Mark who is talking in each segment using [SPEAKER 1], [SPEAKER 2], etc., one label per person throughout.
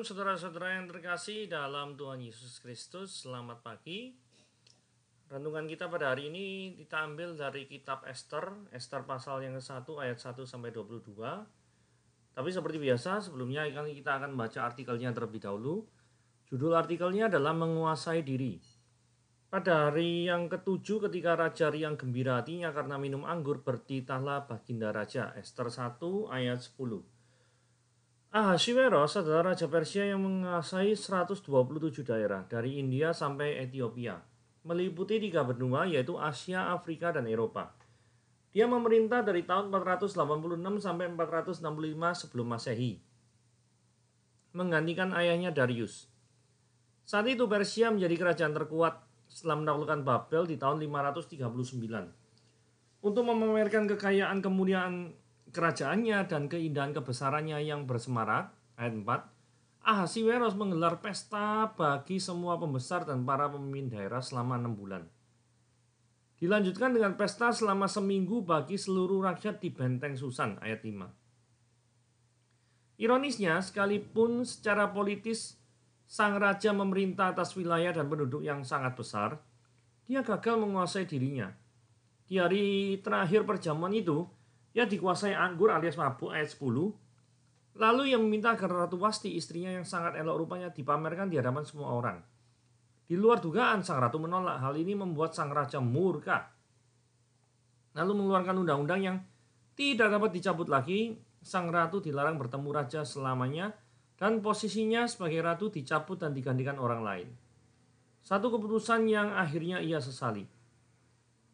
[SPEAKER 1] Shalom saudara-saudara yang terkasih dalam Tuhan Yesus Kristus. Selamat pagi. Renungan kita pada hari ini kita ambil dari kitab Ester pasal yang ke-1 ayat 1 sampai 22. Tapi seperti biasa sebelumnya kita akan baca artikelnya terlebih dahulu. Judul artikelnya adalah menguasai diri. Pada hari yang ke-7 ketika Raja riang gembira hatinya karena minum anggur, bertitahlah baginda raja. Ester 1 ayat 10. Ahasiweros adalah raja Persia yang menguasai 127 daerah dari India sampai Ethiopia, meliputi 3 benua yaitu Asia, Afrika, dan Eropa. Dia memerintah dari tahun 486 sampai 465 sebelum Masehi, menggantikan ayahnya Darius. Saat itu Persia menjadi kerajaan terkuat setelah menaklukkan Babel di tahun 539. Untuk memamerkan kekayaan kemuliaan kerajaannya dan keindahan kebesarannya yang bersemarak, ayat 4, Ahasiweros menggelar pesta bagi semua pembesar dan para pemimpin daerah selama 6 bulan. Dilanjutkan dengan pesta selama seminggu bagi seluruh rakyat di benteng Susan, ayat 5. Ironisnya, sekalipun secara politis sang raja memerintah atas wilayah dan penduduk yang sangat besar, dia gagal menguasai dirinya. Di hari terakhir perjamuan itu, ia dikuasai anggur alias mabuk, ayat 10. Lalu ia meminta agar Ratu Wasti, istrinya yang sangat elok rupanya, dipamerkan di hadapan semua orang. Di luar dugaan, sang ratu menolak. Hal ini membuat sang raja murka, lalu mengeluarkan undang-undang yang tidak dapat dicabut lagi. Sang ratu dilarang bertemu raja selamanya, dan posisinya sebagai ratu dicabut dan digantikan orang lain. Satu keputusan yang akhirnya ia sesali.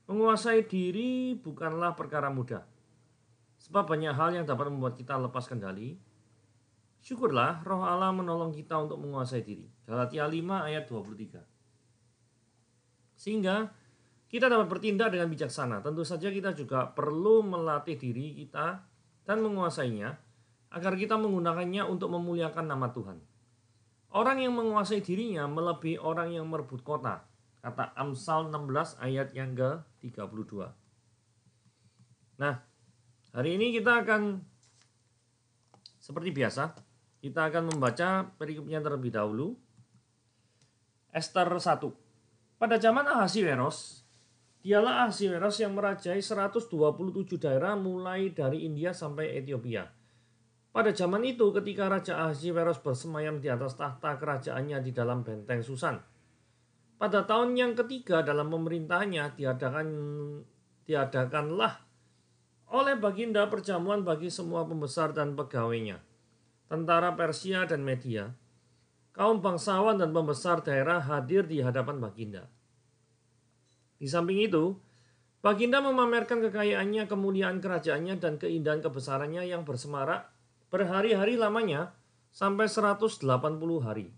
[SPEAKER 1] Menguasai diri bukanlah perkara mudah, sebab banyak hal yang dapat membuat kita lepas kendali. Syukurlah Roh Allah menolong kita untuk menguasai diri. Galatia 5 ayat 23. Sehingga kita dapat bertindak dengan bijaksana. Tentu saja kita juga perlu melatih diri kita dan menguasainya agar kita menggunakannya untuk memuliakan nama Tuhan. Orang yang menguasai dirinya melebihi orang yang merebut kota. Kata Amsal 16 ayat yang ke-32. Nah, hari ini kita akan seperti biasa, kita akan membaca perikopnya terlebih dahulu. Ester 1. Pada zaman Ahasiweros, dialah Ahasiweros yang merajai 127 daerah mulai dari India sampai Ethiopia. Pada zaman itu ketika Raja Ahasiweros bersemayam di atas tahta kerajaannya di dalam benteng Susan. Pada tahun yang ketiga dalam pemerintahannya diadakanlah oleh baginda perjamuan bagi semua pembesar dan pegawainya, tentara Persia dan Media. Kaum bangsawan dan pembesar daerah hadir di hadapan baginda. Di samping itu, baginda memamerkan kekayaannya, kemuliaan kerajaannya, dan keindahan kebesarannya yang bersemarak berhari-hari lamanya sampai 180 hari.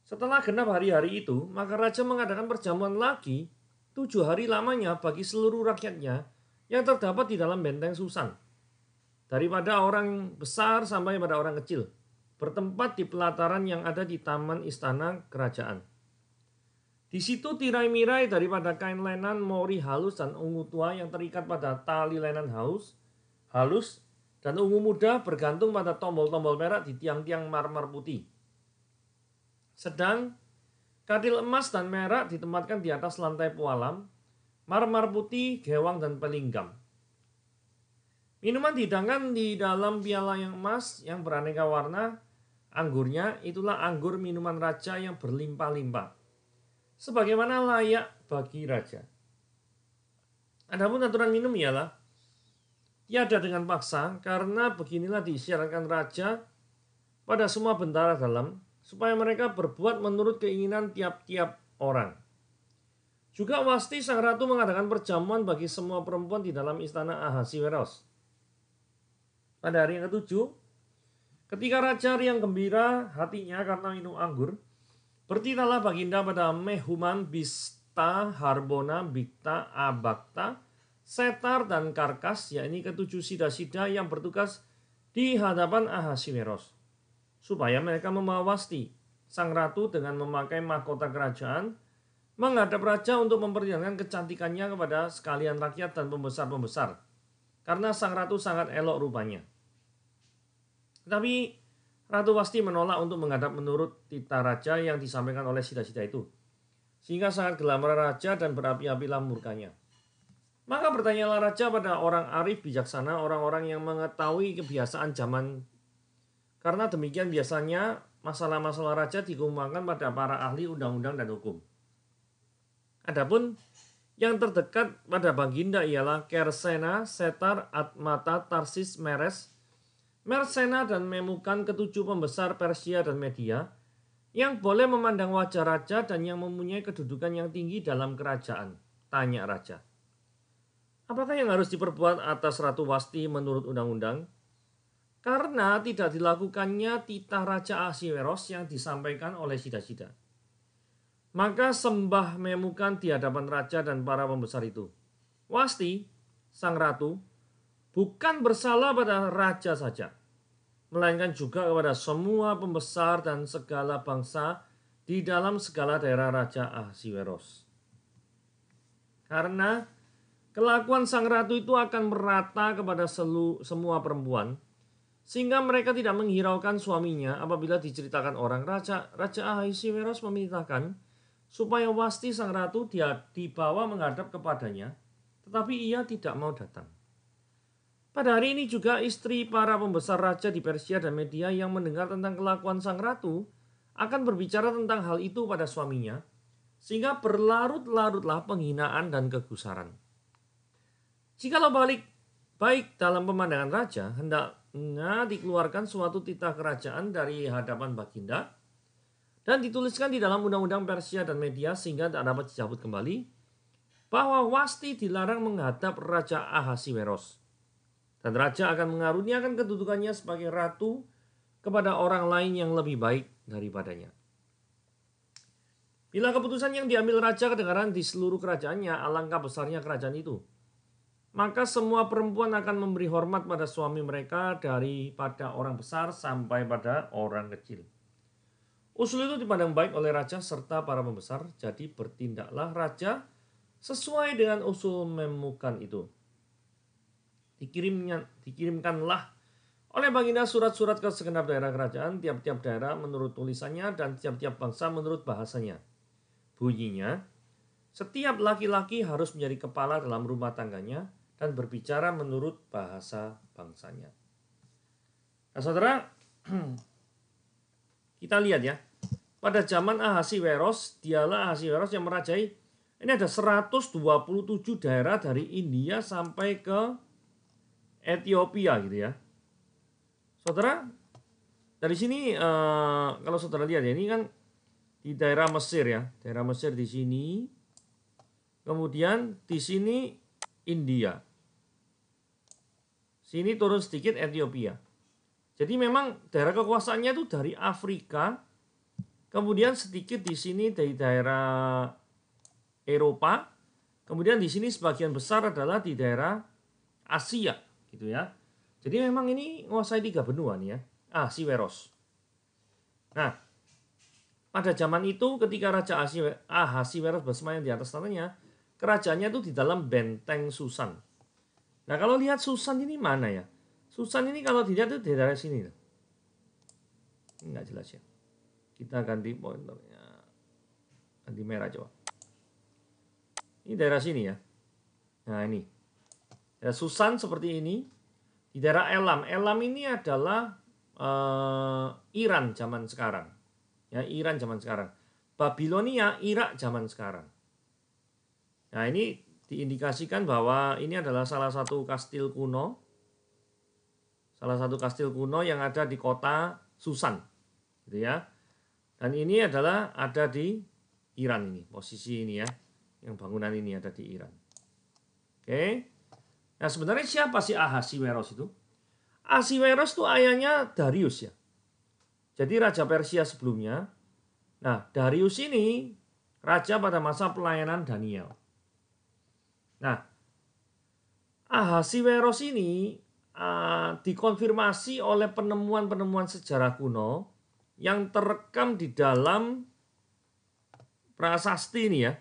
[SPEAKER 1] Setelah genap hari-hari itu, maka raja mengadakan perjamuan lagi 7 hari lamanya bagi seluruh rakyatnya yang terdapat di dalam benteng Susan, daripada orang besar sampai pada orang kecil, bertempat di pelataran yang ada di taman istana kerajaan. Di situ tirai-mirai daripada kain lenan mori halus dan ungu tua yang terikat pada tali lenan halus dan ungu muda bergantung pada tombol-tombol perak di tiang-tiang marmer putih. Sedang kadil emas dan merah ditempatkan di atas lantai pualam, marmer putih, gewang, dan pelinggam. Minuman dihidangkan di dalam piala yang emas yang beraneka warna. Anggurnya itulah anggur minuman raja yang berlimpah-limpah, sebagaimana layak bagi raja. Adapun aturan minum ialah tiada dengan paksa, karena beginilah diisyaratkan raja pada semua bentara dalam, supaya mereka berbuat menurut keinginan tiap-tiap orang. Juga Wasti sang ratu mengadakan perjamuan bagi semua perempuan di dalam istana Ahasiweros. Pada hari yang ke-7, ketika raja riang gembira hatinya karena minum anggur, bertitahlah baginda pada Mehuman, Bista, Harbona, Bikta, Abakta, Setar, dan Karkas, yakni ke-7 sida-sida yang bertugas di hadapan Ahasiweros, supaya mereka membawa Wasti sang ratu dengan memakai mahkota kerajaan menghadap raja untuk memperlihatkan kecantikannya kepada sekalian rakyat dan pembesar-pembesar, karena sang ratu sangat elok rupanya. Tetapi Ratu Wasti menolak untuk menghadap menurut titah raja yang disampaikan oleh Sida-Sida itu. Sehingga sangat gelam raja dan berapi-apilah murkanya. Maka bertanyalah raja pada orang arif bijaksana, orang-orang yang mengetahui kebiasaan zaman. Karena demikian biasanya masalah-masalah raja dikumpulkan pada para ahli undang-undang dan hukum. Adapun yang terdekat pada Baginda ialah Kersena, Setar, Atmata, Tarsis, Meres, Mersena dan Memukan, ketujuh pembesar Persia dan Media, yang boleh memandang wajah raja dan yang mempunyai kedudukan yang tinggi dalam kerajaan. Tanya raja. Apakah yang harus diperbuat atas Ratu Wasti menurut undang-undang? Karena tidak dilakukannya titah Raja Ahasiweros yang disampaikan oleh Sida-Sida. Maka sembah Memukan di hadapan raja dan para pembesar itu. Wasti, sang ratu, bukan bersalah pada raja saja, melainkan juga kepada semua pembesar dan segala bangsa di dalam segala daerah Raja Ahasiweros. Karena kelakuan sang ratu itu akan merata kepada semua perempuan, sehingga mereka tidak menghiraukan suaminya apabila diceritakan orang. Raja Ahasiweros memerintahkan supaya Wasti sang ratu dia dibawa menghadap kepadanya, tetapi ia tidak mau datang. Pada hari ini juga istri para pembesar raja di Persia dan Media yang mendengar tentang kelakuan sang ratu akan berbicara tentang hal itu pada suaminya, sehingga berlarut-larutlah penghinaan dan kegusaran. Jikalau baik dalam pemandangan raja, hendaknya dikeluarkan suatu titah kerajaan dari hadapan Baginda dan dituliskan di dalam undang-undang Persia dan Media sehingga tak dapat dicabut kembali, bahwa Wasti dilarang menghadap Raja Ahasiweros. Dan raja akan mengaruniakan kedudukannya sebagai ratu kepada orang lain yang lebih baik daripadanya. Bila keputusan yang diambil raja kedengaran di seluruh kerajaannya, alangkah besarnya kerajaan itu. Maka semua perempuan akan memberi hormat pada suami mereka, daripada orang besar sampai pada orang kecil. Usul itu dipandang baik oleh raja serta para pembesar, jadi bertindaklah raja sesuai dengan usul Memukan itu. Dikirimkanlah oleh Baginda surat-surat ke segenap daerah kerajaan, tiap-tiap daerah menurut tulisannya dan tiap-tiap bangsa menurut bahasanya. Bunyinya, setiap laki-laki harus menjadi kepala dalam rumah tangganya dan berbicara menurut bahasa bangsanya. Nah saudara, kita lihat ya, pada zaman Ahasiweros, dialah Ahasiweros yang merajai. Ini ada 127 daerah dari India sampai ke Ethiopia gitu ya. Saudara, dari sini kalau saudara lihat ya, ini kan di daerah Mesir ya, daerah Mesir di sini. Kemudian di sini India. Sini turun sedikit Ethiopia. Jadi memang daerah kekuasaannya itu dari Afrika. Kemudian sedikit di sini dari daerah Eropa. Kemudian di sini sebagian besar adalah di daerah Asia. Gitu ya. Jadi memang ini menguasai 3 benua nih ya. Ahasiweros. Nah, pada zaman itu ketika Raja Ahasiweros bersemayam di atas tanahnya, kerajaannya itu di dalam benteng Susan. Nah, kalau lihat Susan ini mana ya? Susan ini kalau dilihat itu di daerah sini. Ini enggak jelas ya. Kita ganti pointernya. Ganti merah coba. Ini daerah sini ya. Nah, ini. Ya, Susan seperti ini. Di daerah Elam. Elam ini adalah Iran zaman sekarang. Ya, Iran zaman sekarang. Babilonia, Irak zaman sekarang. Nah, ini diindikasikan bahwa ini adalah salah satu kastil kuno. Salah satu kastil kuno yang ada di kota Susan. Gitu ya. Dan ini adalah ada di Iran ini. Posisi ini ya. Yang bangunan ini ada di Iran. Oke. Nah sebenarnya siapa sih Ahasiweros itu? Ahasiweros itu ayahnya Darius ya. Jadi raja Persia sebelumnya. Nah Darius ini raja pada masa pelayanan Daniel. Nah Ahasiweros ini dikonfirmasi oleh penemuan-penemuan sejarah kuno yang terekam di dalam prasasti ini ya.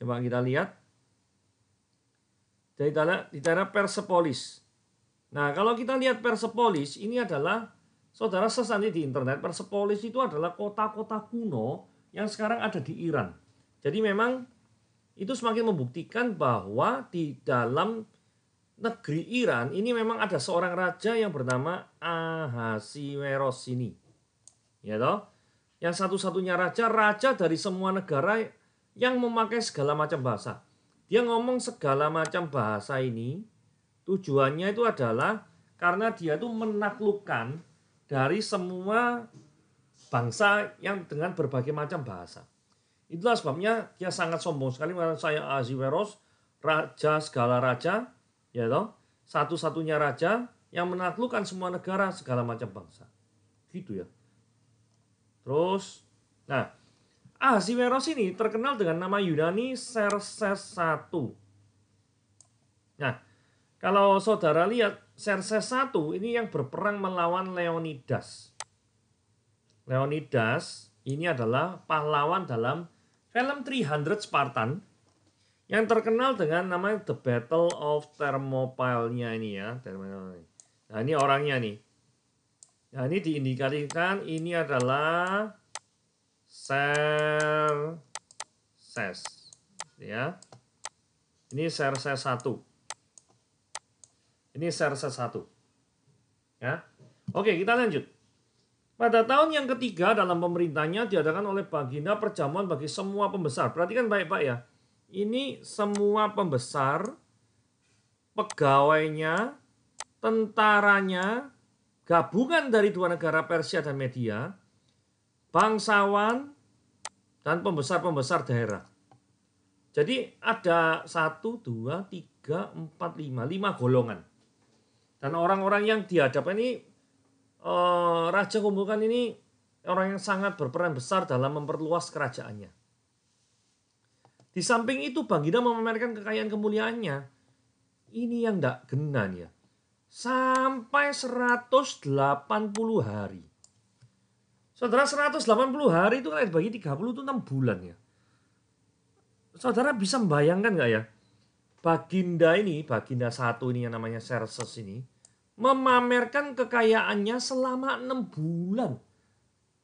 [SPEAKER 1] Coba kita lihat. Di daerah Persepolis. Nah, kalau kita lihat Persepolis, ini adalah saudara search nanti di internet, Persepolis itu adalah kota-kota kuno yang sekarang ada di Iran. Jadi memang itu semakin membuktikan bahwa di dalam negeri Iran ini memang ada seorang raja yang bernama Ahasiweros ini. Ya toh? Yang satu-satunya raja dari semua negara yang memakai segala macam bahasa. Dia ngomong segala macam bahasa ini, tujuannya itu adalah karena dia tuh menaklukkan dari semua bangsa yang dengan berbagai macam bahasa. Itulah sebabnya dia sangat sombong sekali mengatakan saya Ahasiweros, raja segala raja, ya toh, satu-satunya raja yang menaklukkan semua negara segala macam bangsa. Gitu ya. Terus, nah, Ahasiweros ini terkenal dengan nama Yunani Xerxes I. Nah, kalau saudara lihat Xerxes I ini yang berperang melawan Leonidas. Leonidas ini adalah pahlawan dalam film 300 Spartan yang terkenal dengan nama The Battle of Thermopylae ini ya. Nah, ini orangnya nih. Nah, ini diindikasikan ini adalah Xerxes ya. Ini Xerxes I. Ini Xerxes I. Ya. Oke, kita lanjut. Pada tahun yang ketiga dalam pemerintahnya diadakan oleh Baginda perjamuan bagi semua pembesar. Perhatikan baik-baik ya. Ini semua pembesar, pegawainya, tentaranya, gabungan dari dua negara Persia dan Media, bangsawan, dan pembesar-pembesar daerah. Jadi ada 1, 2, 3, 4, 5 golongan. Dan orang-orang yang dihadapkan ini Raja kumpulkan ini orang yang sangat berperan besar dalam memperluas kerajaannya. Di samping itu Baginda memamerkan kekayaan kemuliaannya. Ini yang tidak genan ya. Sampai 180 hari. Saudara 180 hari itu kalau dibagi 30 itu 6 bulan ya. Saudara bisa membayangkan nggak ya? Baginda satu ini yang namanya Xerxes ini memamerkan kekayaannya selama 6 bulan.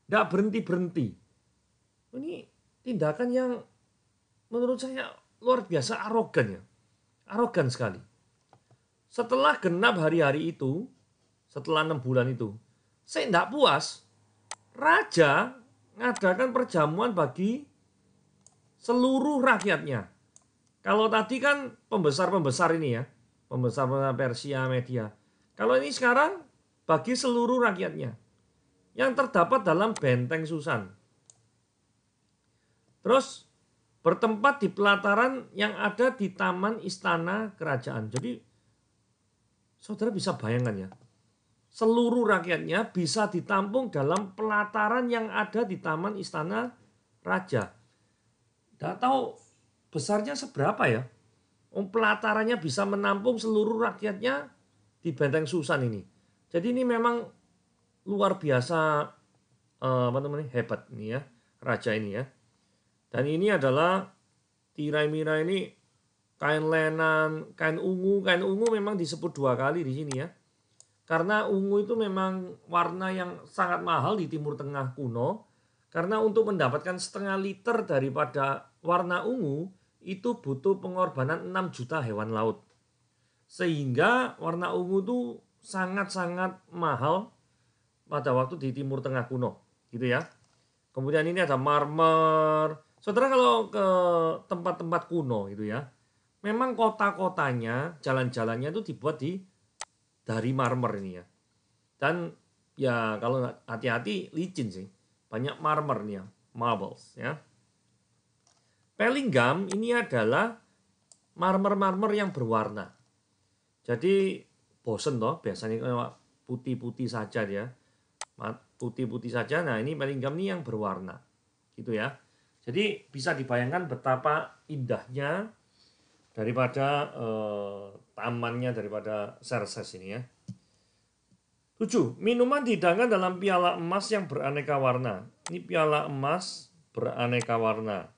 [SPEAKER 1] Tidak berhenti-berhenti. Ini tindakan yang menurut saya luar biasa arogan ya. Arogan sekali. Setelah genap hari-hari itu, setelah 6 bulan itu, saya tidak puas. Raja ngadakan perjamuan bagi seluruh rakyatnya. Kalau tadi kan pembesar-pembesar ini ya, pembesar Persia, Media. Kalau ini sekarang bagi seluruh rakyatnya yang terdapat dalam benteng Susan. Terus bertempat di pelataran yang ada di taman istana kerajaan. Jadi saudara bisa bayangkan ya, seluruh rakyatnya bisa ditampung dalam pelataran yang ada di taman istana raja. Tidak tahu besarnya seberapa ya. Pelatarannya bisa menampung seluruh rakyatnya di benteng Susan ini. Jadi ini memang luar biasa hebat ini ya, raja ini ya. Dan ini adalah tirai-mirai ini kain lenan, kain ungu. Kain ungu memang disebut 2 kali di sini ya. Karena ungu itu memang warna yang sangat mahal di Timur Tengah kuno. Karena untuk mendapatkan setengah liter daripada warna ungu itu butuh pengorbanan 6 juta hewan laut. Sehingga warna ungu itu sangat-sangat mahal pada waktu di Timur Tengah kuno, gitu ya. Kemudian ini ada marmer. Saudara kalau ke tempat-tempat kuno gitu ya, memang kota-kotanya, jalan-jalannya itu dibuat dari marmer ini ya. Dan ya kalau hati-hati licin sih, banyak marmer nih ya, marbles ya. Pellingham ini adalah marmer-marmer yang berwarna. Jadi bosen toh, biasanya putih-putih saja dia. Putih-putih saja. Nah, ini Pellingham ini yang berwarna. Gitu ya. Jadi bisa dibayangkan betapa indahnya daripada tamannya daripada Xerxes ini ya. 7. Minuman dihidangkan dalam piala emas yang beraneka warna. Ini piala emas beraneka warna.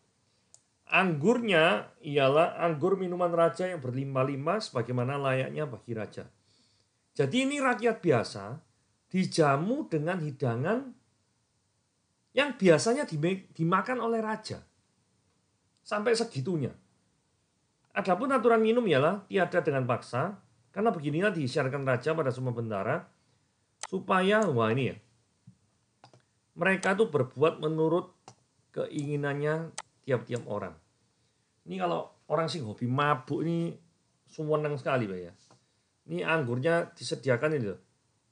[SPEAKER 1] Anggurnya ialah anggur minuman raja yang berlimpah-limpah sebagaimana layaknya bagi raja. Jadi ini rakyat biasa dijamu dengan hidangan yang biasanya dimakan oleh raja. Sampai segitunya. Adapun aturan minum ialah tiada dengan paksa, karena beginilah diisyaratkan raja pada semua bendara, supaya, wah ini ya, mereka tuh berbuat menurut keinginannya tiap-tiap orang. Ini kalau orang sing hobi mabuk ini seneng sekali Pak ya. Ini anggurnya disediakan ini loh,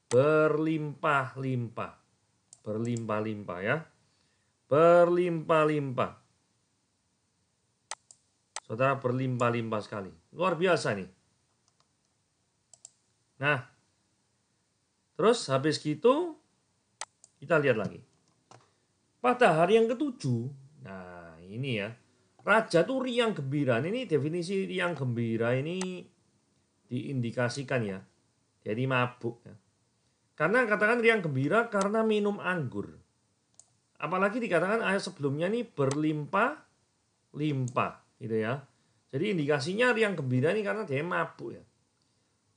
[SPEAKER 1] berlimpah-limpah. Berlimpah-limpah ya. Berlimpah-limpah. Saudara, berlimpah-limpah sekali. Luar biasa nih. Nah, terus habis gitu kita lihat lagi. Pada hari yang ketujuh, nah ini ya, raja tuh riang gembira. Ini definisi riang gembira ini diindikasikan ya. Jadi mabuk ya. Karena katakan riang gembira karena minum anggur. Apalagi dikatakan ayat sebelumnya ini berlimpah-limpah gitu ya. Jadi indikasinya riang gembira ini karena dia mabuk ya.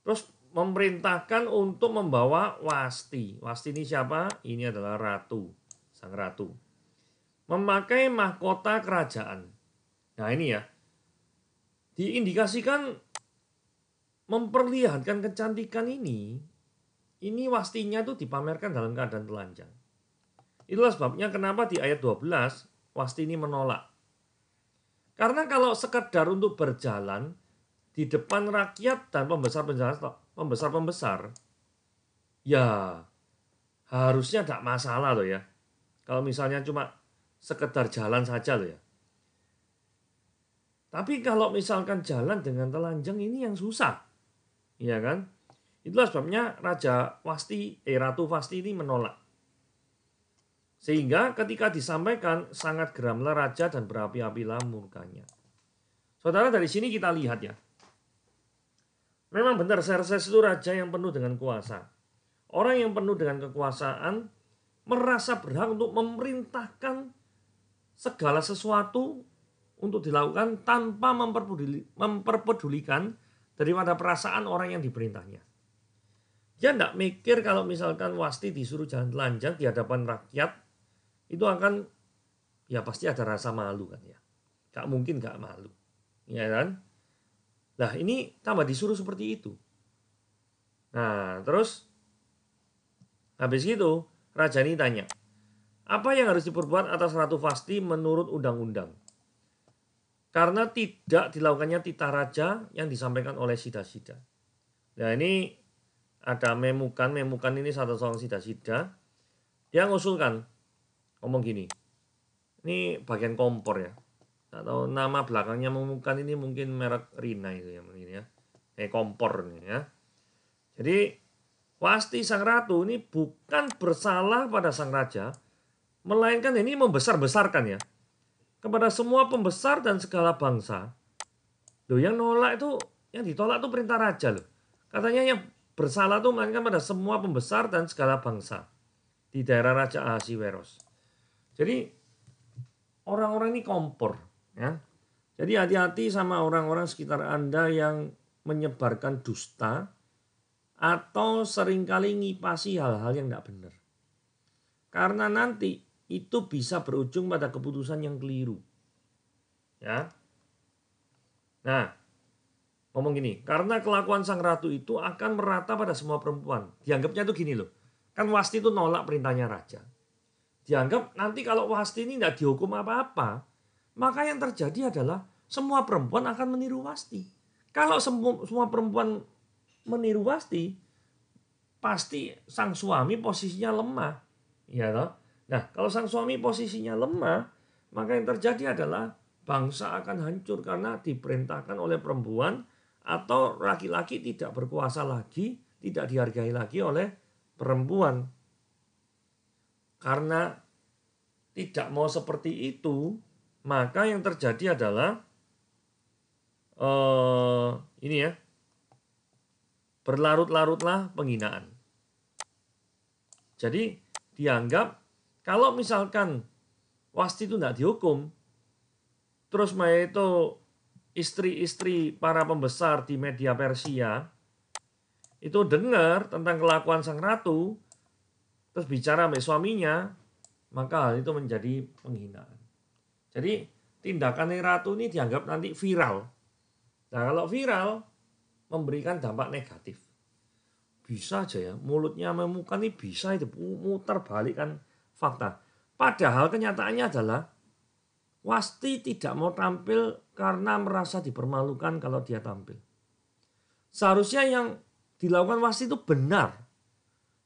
[SPEAKER 1] Terus memerintahkan untuk membawa Wasti. Wasti ini siapa? Ini adalah ratu, sang ratu. Memakai mahkota kerajaan. Nah ini ya, diindikasikan memperlihatkan kecantikan ini Wastinya tuh dipamerkan dalam keadaan telanjang. Itulah sebabnya kenapa di ayat 12 Wasti ini menolak. Karena kalau sekedar untuk berjalan di depan rakyat dan pembesar-pembesar, ya harusnya tidak masalah loh ya. Kalau misalnya cuma sekedar jalan saja loh ya. Tapi kalau misalkan jalan dengan telanjang ini yang susah. Iya kan? Itulah sebabnya Ratu Wasti ini menolak. Sehingga ketika disampaikan sangat geramlah raja dan berapi-apilah murkanya. Saudara, dari sini kita lihat ya. Memang benar Xerxes itu raja yang penuh dengan kuasa. Orang yang penuh dengan kekuasaan merasa berhak untuk memerintahkan segala sesuatu untuk dilakukan tanpa memperpedulikan daripada perasaan orang yang diperintahnya. Dia tidak mikir kalau misalkan Wasti disuruh jalan telanjang di hadapan rakyat, itu akan, ya pasti ada rasa malu kan ya. Gak mungkin gak malu. Ya kan? Nah ini tambah disuruh seperti itu. Nah terus, habis itu raja ini tanya, apa yang harus diperbuat atas Ratu Wasti menurut undang-undang? Karena tidak dilakukannya titah raja yang disampaikan oleh sida-sida. Nah ini ada Memukan ini satu seorang sida-sida. Dia ngusulkan, ngomong gini, ini bagian kompor ya. Atau nama belakangnya Memukan ini mungkin merek Rina itu ya mungkin ya. Kompor nih ya. Jadi Wasti sang ratu ini bukan bersalah pada sang raja, melainkan ini membesar-besarkan ya. Kepada semua pembesar dan segala bangsa. Loh yang nolak itu, yang ditolak itu perintah raja loh. Katanya yang bersalah itu melainkan pada semua pembesar dan segala bangsa di daerah Raja Ahasiweros. Jadi orang-orang ini kompor ya. Jadi hati-hati sama orang-orang sekitar Anda yang menyebarkan dusta atau seringkali ngipasi hal-hal yang tidak benar. Karena nanti itu bisa berujung pada keputusan yang keliru. Ya. Nah, ngomong gini, karena kelakuan sang ratu itu akan merata pada semua perempuan. Dianggapnya tuh gini loh, kan Wasti itu nolak perintahnya raja. Dianggap nanti kalau Wasti ini tidak dihukum apa-apa, maka yang terjadi adalah semua perempuan akan meniru Wasti. Kalau semua perempuan meniru Wasti, pasti sang suami posisinya lemah. Ya toh? Nah, kalau sang suami posisinya lemah, maka yang terjadi adalah bangsa akan hancur karena diperintahkan oleh perempuan atau laki-laki tidak berkuasa lagi, tidak dihargai lagi oleh perempuan. Karena tidak mau seperti itu, maka yang terjadi adalah ini ya, berlarut-larutlah penghinaan. Jadi dianggap kalau misalkan Wasti itu tidak dihukum, terus itu istri-istri para pembesar di media Persia itu dengar tentang kelakuan sang ratu, terus bicara sama suaminya, maka hal itu menjadi penghinaan. Jadi tindakan ratu ini dianggap nanti viral. Nah kalau viral memberikan dampak negatif. Bisa aja ya, mulutnya memukan ini bisa itu muter balikan fakta. Padahal kenyataannya adalah Wasti tidak mau tampil karena merasa dipermalukan kalau dia tampil. Seharusnya yang dilakukan Wasti itu benar.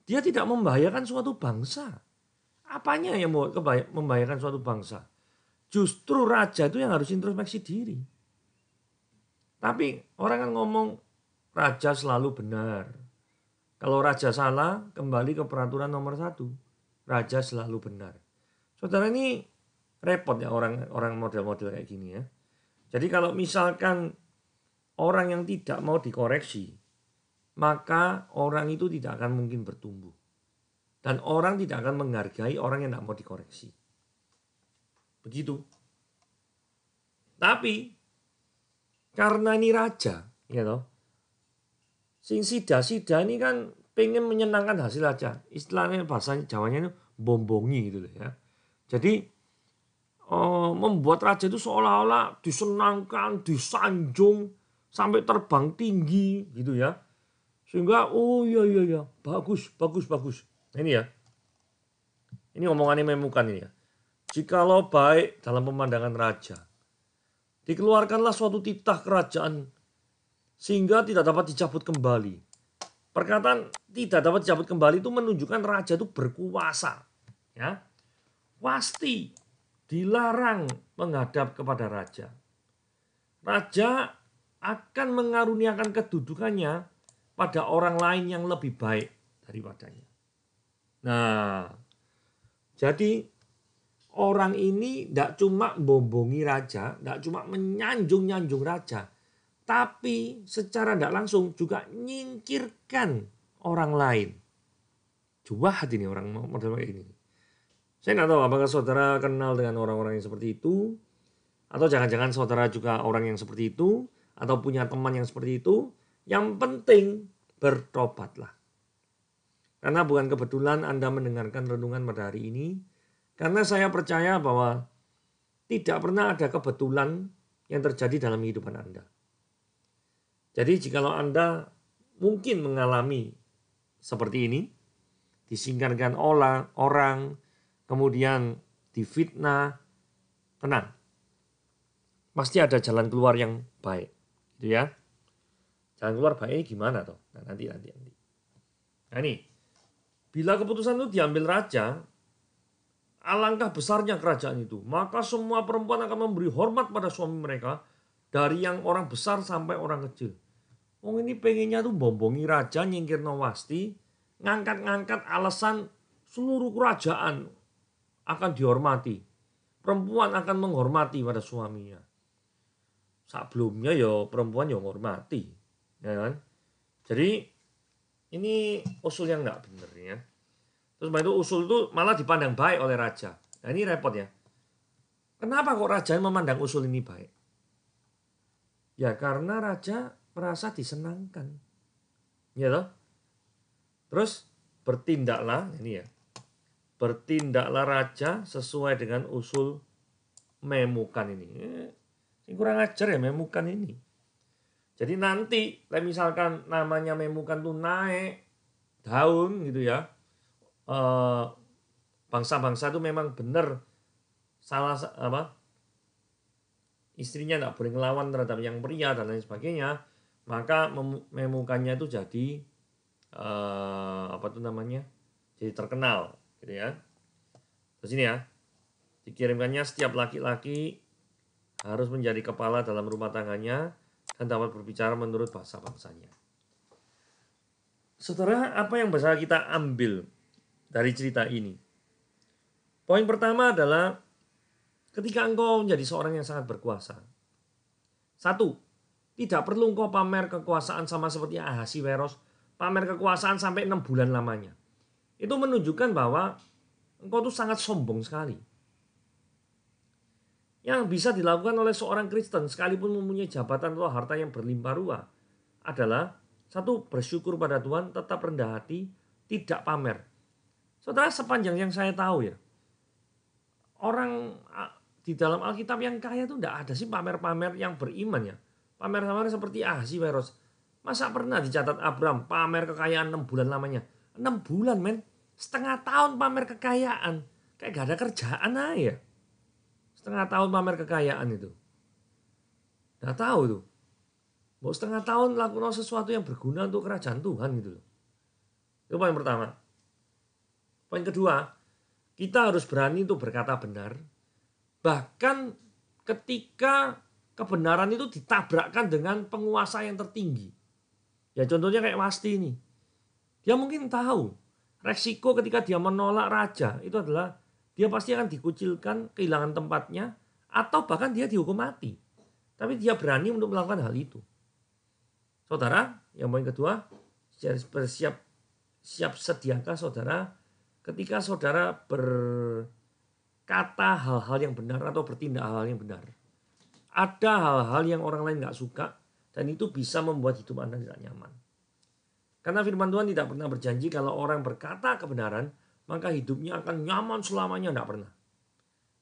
[SPEAKER 1] Dia tidak membahayakan suatu bangsa. Apanya yang mau membahayakan suatu bangsa? Justru raja itu yang harus introspeksi diri. Tapi orang kan ngomong raja selalu benar. Kalau raja salah, kembali ke peraturan nomor 1. Raja selalu benar. Saudara, ini repot ya orang model-model kayak gini ya. Jadi kalau misalkan orang yang tidak mau dikoreksi, maka orang itu tidak akan mungkin bertumbuh. Dan orang tidak akan menghargai orang yang tidak mau dikoreksi. Begitu. Tapi karena ini raja, ya toh. Sing sida-sida ini kan pengen menyenangkan hasil raja. Istilahnya bahasa Jawanya itu bombongi gitu ya. Jadi membuat raja itu seolah-olah disenangkan, disanjung sampai terbang tinggi gitu ya. Sehingga oh iya bagus. Nah, ini ya. Ini omongannya Memukan ini ya. Jikalau baik dalam pemandangan raja, dikeluarkanlah suatu titah kerajaan sehingga tidak dapat dicabut kembali. Perkataan tidak dapat dicabut kembali itu menunjukkan raja itu berkuasa. Ya. Wasti dilarang menghadap kepada raja. Raja akan mengaruniakan kedudukannya pada orang lain yang lebih baik daripadanya. Nah, jadi orang ini tidak cuma bombongi raja, tidak cuma menyanjung-nyanjung raja, tapi secara tidak langsung juga nyingkirkan orang lain. Jahat ini orang model kayak ini. Saya nggak tahu apakah saudara kenal dengan orang-orang yang seperti itu, atau jangan-jangan saudara juga orang yang seperti itu, atau punya teman yang seperti itu. Yang penting bertobatlah. Karena bukan kebetulan Anda mendengarkan renungan pada hari ini, karena saya percaya bahwa tidak pernah ada kebetulan yang terjadi dalam kehidupan Anda. Jadi jikalau Anda mungkin mengalami seperti ini, disingkirkan orang, kemudian difitnah, tenang. Pasti ada jalan keluar yang baik, gitu ya. Jalan keluar baiknya gimana toh? Nah, nanti. Nah ini, bila keputusan itu diambil raja, alangkah besarnya kerajaan itu. Maka semua perempuan akan memberi hormat pada suami mereka, dari yang orang besar sampai orang kecil. Ini pengennya tuh bombongi raja, nyingkir Wasti, ngangkat-ngangkat alasan seluruh kerajaan akan dihormati. Perempuan akan menghormati pada suaminya. Sebelumnya ya perempuan ya menghormati. Ya kan? Jadi ini usul yang enggak benar ya. Terus itu usul itu malah dipandang baik oleh raja. Nah ini repot ya. Kenapa kok raja memandang usul ini baik? Ya karena raja merasa disenangkan. Ya toh? Terus bertindaklah ini ya. Bertindaklah raja sesuai dengan usul Memukan ini. Ini kurang ajar ya Memukan ini. Jadi nanti misalkan namanya Memukan tuh naik daun gitu ya. Bangsa-bangsa itu memang benar salah istrinya tidak boleh ngelawan terhadap yang pria dan lain sebagainya, maka Memukannya itu jadi jadi terkenal gitu ya. Terus ini ya, dikirimkannya setiap laki-laki harus menjadi kepala dalam rumah tangganya dan dapat berbicara menurut bahasa bangsanya. Saudara, apa yang bisa kita ambil dari cerita ini? Poin pertama adalah ketika engkau menjadi seorang yang sangat berkuasa. 1, tidak perlu engkau pamer kekuasaan sama seperti Ahasiweros, pamer kekuasaan sampai 6 bulan lamanya. Itu menunjukkan bahwa engkau tuh sangat sombong sekali. Yang bisa dilakukan oleh seorang Kristen sekalipun mempunyai jabatan atau harta yang berlimpah ruah adalah 1, bersyukur pada Tuhan, tetap rendah hati, tidak pamer. Saudara, sepanjang yang saya tahu ya, orang di dalam Alkitab yang kaya itu enggak ada sih pamer-pamer yang beriman ya. Pamer-pamer seperti Ahasiweros. Masa pernah dicatat Abraham pamer kekayaan 6 bulan lamanya? 6 bulan men, setengah tahun pamer kekayaan. Kayak gak ada kerjaan aja. Setengah tahun pamer kekayaan itu. Gak tahu tuh. Mau setengah tahun lakukan sesuatu yang berguna untuk kerajaan Tuhan gitu loh. Itu poin pertama. Poin kedua, kita harus berani untuk berkata benar. Bahkan ketika kebenaran itu ditabrakkan dengan penguasa yang tertinggi. Ya contohnya kayak Wasti ini. Dia mungkin tahu resiko ketika dia menolak raja itu adalah dia pasti akan dikucilkan, kehilangan tempatnya, atau bahkan dia dihukum mati. Tapi dia berani untuk melakukan hal itu. Saudara, yang poin kedua, siap sediakah saudara ketika saudara berkata hal-hal yang benar atau bertindak hal-hal yang benar. Ada hal-hal yang orang lain gak suka dan itu bisa membuat hidup Anda tidak nyaman. Karena firman Tuhan tidak pernah berjanji kalau orang berkata kebenaran, maka hidupnya akan nyaman selamanya, tidak pernah.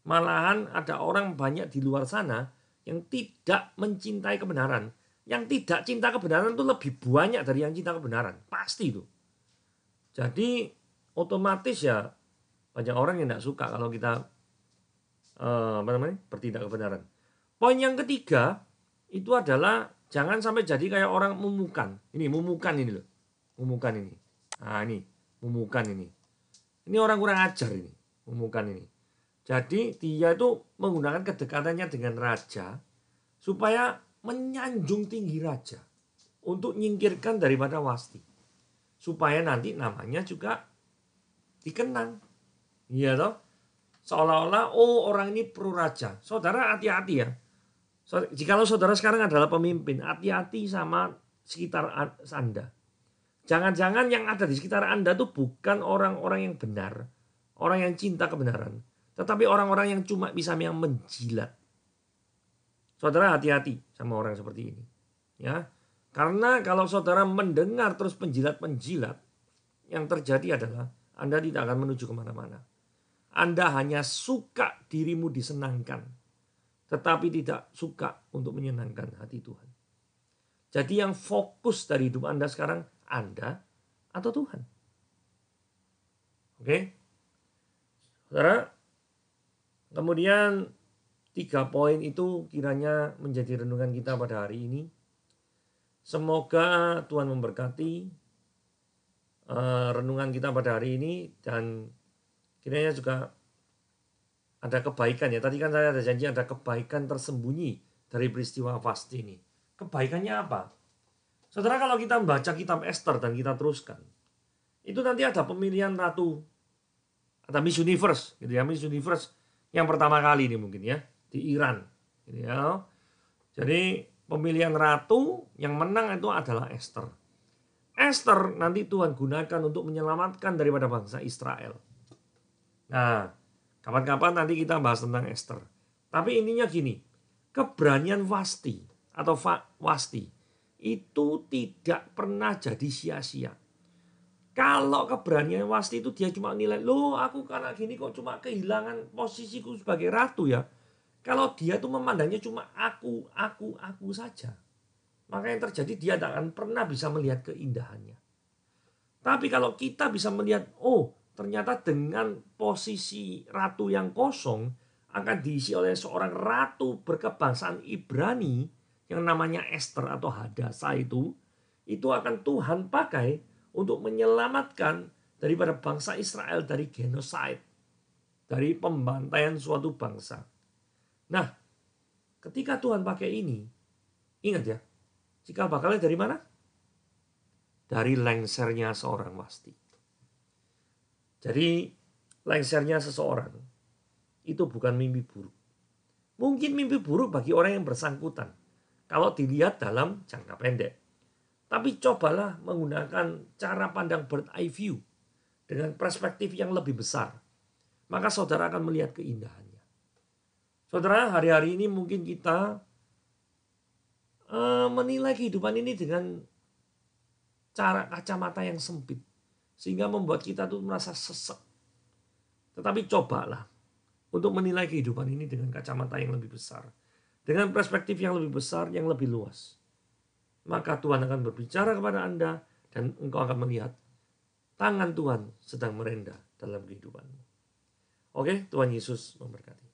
[SPEAKER 1] Malahan ada orang banyak di luar sana yang tidak mencintai kebenaran. Yang tidak cinta kebenaran itu lebih banyak dari yang cinta kebenaran. Pasti itu. Jadi otomatis ya banyak orang yang tidak suka kalau kita bertindak kebenaran. Poin yang ketiga itu adalah jangan sampai jadi kayak orang mumukan. Ini mumukan ini loh. Mumukan ini. Nah ini mumukan ini. Ini orang kurang ajar ini. Mumukan ini. Jadi dia itu menggunakan kedekatannya dengan raja supaya menyanjung tinggi raja untuk nyingkirkan daripada Wasti. Supaya nanti namanya juga dikenang. Iya toh? Seolah-olah orang ini pro raja. Saudara hati-hati ya. Jikalau saudara sekarang adalah pemimpin, hati-hati sama sekitar Anda. Jangan-jangan yang ada di sekitar Anda itu bukan orang-orang yang benar, orang yang cinta kebenaran, tetapi orang-orang yang cuma bisa yang menjilat. Saudara hati-hati sama orang seperti ini. Ya. Karena kalau saudara mendengar terus penjilat-penjilat, yang terjadi adalah Anda tidak akan menuju kemana-mana. Anda hanya suka dirimu disenangkan, tetapi tidak suka untuk menyenangkan hati Tuhan. Jadi yang fokus dari hidup Anda sekarang, Anda atau Tuhan. Oke? Saudara, kemudian 3 poin itu kiranya menjadi renungan kita pada hari ini. Semoga Tuhan memberkati renungan kita pada hari ini dan kiranya juga ada kebaikan ya. Tadi kan saya ada janji ada kebaikan tersembunyi dari peristiwa Wasti ini. Kebaikannya apa? Saudara, kalau kita membaca kitab Esther dan kita teruskan, itu nanti ada pemilihan ratu, ada Miss Universe, gitu ya, Miss Universe yang pertama kali ini mungkin ya di Iran, gitu ya. Jadi pemilihan ratu yang menang itu adalah Esther. Esther nanti Tuhan gunakan untuk menyelamatkan daripada bangsa Israel. Nah, kapan-kapan nanti kita bahas tentang Esther. Tapi intinya gini, keberanian Wasti atau Wasti itu tidak pernah jadi sia-sia. Kalau keberanian Wasti itu dia cuma nilai, loh aku karena gini kok cuma kehilangan posisiku sebagai ratu ya. Kalau dia tuh memandangnya cuma aku saja. Maka yang terjadi dia tidak akan pernah bisa melihat keindahannya. Tapi kalau kita bisa melihat, ternyata dengan posisi ratu yang kosong akan diisi oleh seorang ratu berkebangsaan Ibrani yang namanya Esther atau Hadasa itu akan Tuhan pakai untuk menyelamatkan daripada bangsa Israel dari genocide, dari pembantaian suatu bangsa. Nah, ketika Tuhan pakai ini, ingat ya, cikal bakalnya dari mana? Dari lengsernya seorang Wasti. Jadi lengsernya seseorang itu bukan mimpi buruk. Mungkin mimpi buruk bagi orang yang bersangkutan kalau dilihat dalam jangka pendek. Tapi cobalah menggunakan cara pandang bird eye view dengan perspektif yang lebih besar. Maka saudara akan melihat keindahannya. Saudara, hari-hari ini mungkin kita menilai kehidupan ini dengan cara kacamata yang sempit. Sehingga membuat kita tuh merasa sesek. Tetapi cobalah untuk menilai kehidupan ini dengan kacamata yang lebih besar. Dengan perspektif yang lebih besar, yang lebih luas. Maka Tuhan akan berbicara kepada Anda dan engkau akan melihat tangan Tuhan sedang merendah dalam kehidupanmu. Oke, Tuhan Yesus memberkati.